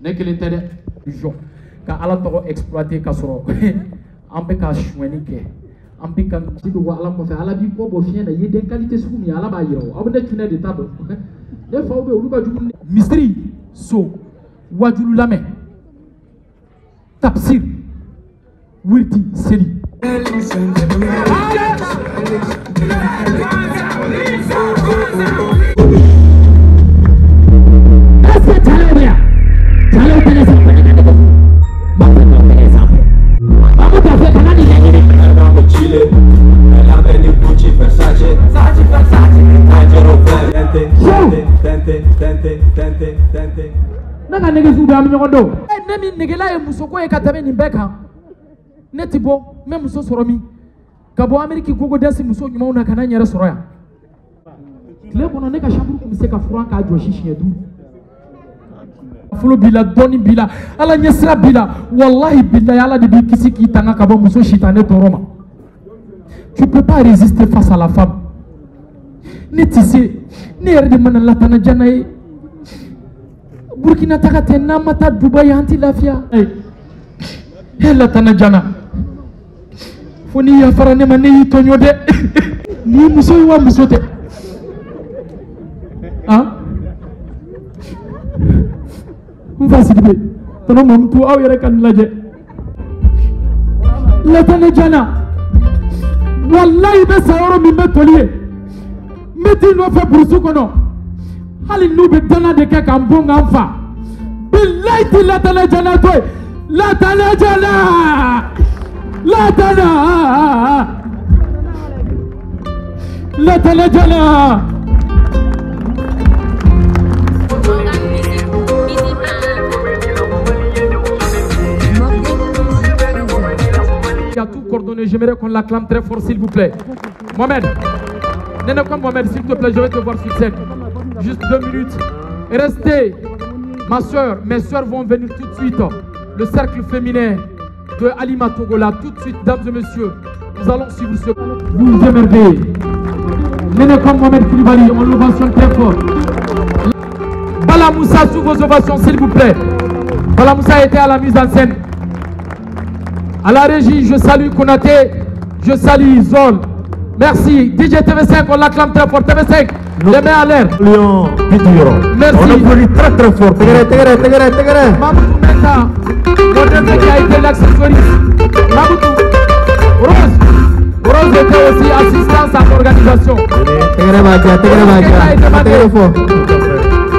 Ne kelen tɛ dɛ jɔn ka ala tɔgɔ exploiter ka sɔrɔ an bɛ ka suɲɛni kɛ an bɛ ka ci dogo ala kɔfɛ ala b'i bɔ fiɲɛ na i ye den qualité sugu min ye ala b'a yira aw bɛ ne tunɛ de ta dɔn ne faw bɛ olu ka jugu misiri so wajulu lamɛn tafsir wirdi seli ne ka nege bɛ an bɛ ɲɔgɔn dɔn ne min negela ye muso ko ye ka tɛmɛ nin bɛɛ kan ne ti bɔ n bɛ muso sɔrɔ min ka bɔ Ameriki gogo dɛsi muso ɲumanw na ka na n yɛrɛ sɔrɔ yan tile kɔnɔ ne ka chambre tun bɛ se ka furan k'a jɔsi siɲɛ 5 nafolo b'i la dɔɔni b'i la ala ɲɛsira b'i la wallahi billahi ala de b'i kisi k'i tanga ka bɔ muso sitanɛ tɔɔrɔ ma tu peux pas résister face à la femme ne ti se ne yɛrɛ de mana latana jana ye Burkina taga tɛ n'an ma taa Dubaï an ti lafiya he latana jana fo ni yafara ne ma ne y'i tɔɲɔ dɛ ni muso ye wa muso tɛ n fa Sidibe tɔnɔ Mamutu aw yɛrɛ ka nin lajɛ latana jana wallahi bɛ sa yɔrɔ min bɛ toli ye n bɛ t'i nɔfɛ burusu kɔnɔ hali n'u bɛ dana de kɛ k'an bon k'an fa billahi ti latana jana to ye latana jana latana latana jana qui a tout coordonné, j'aimerais qu'on l'acclame très fort s'il vous plaît. Mohamed, Mohamed, s'il te plaît, je vais te voir sur scène. Juste 2 minutes. Restez, ma soeur, mes soeurs vont venir tout de suite. Le cercle féminin de Halima Togola, tout de suite, dames et messieurs. Nous allons suivre ce. Vous émerveillez. Nenekom Mohamed Koulibaly, on l'ovation très fort. Bala Moussa, sous vos ovations, s'il vous plaît. Bala Moussa était à la mise en scène. À la régie, je salue Konaté, je salue Zol. Merci. DJ TV5, on l'acclame très fort. TV5, les mains à l'air. Merci. On applaudit très très fort. Mamoudou Menta, notre neveu qui a été l'accessoiriste. Mamoudou, Rose était aussi assistance à l'organisation.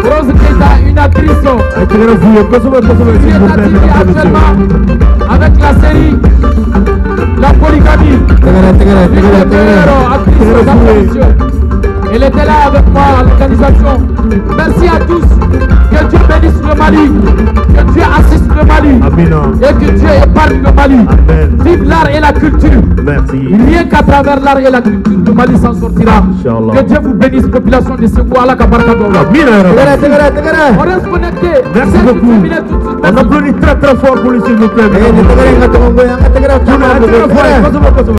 Rose Keita, une actrice qui est actuellement avec la série La Polygamie. Elle était là avec moi à l'organisation. Merci à tous. Que Dieu bénisse le Mali. Que Dieu assiste le Mali. Et que Dieu épargne le Mali. Vive l'art et la culture. Merci. Rien qu'à travers l'art et la culture, le Mali s'en sortira. Que Dieu vous bénisse, population de Ségou. Allah Kabarka Dola. On reste connecté. Merci beaucoup. On applaudit très très fort pour lui, s'il vous plaît.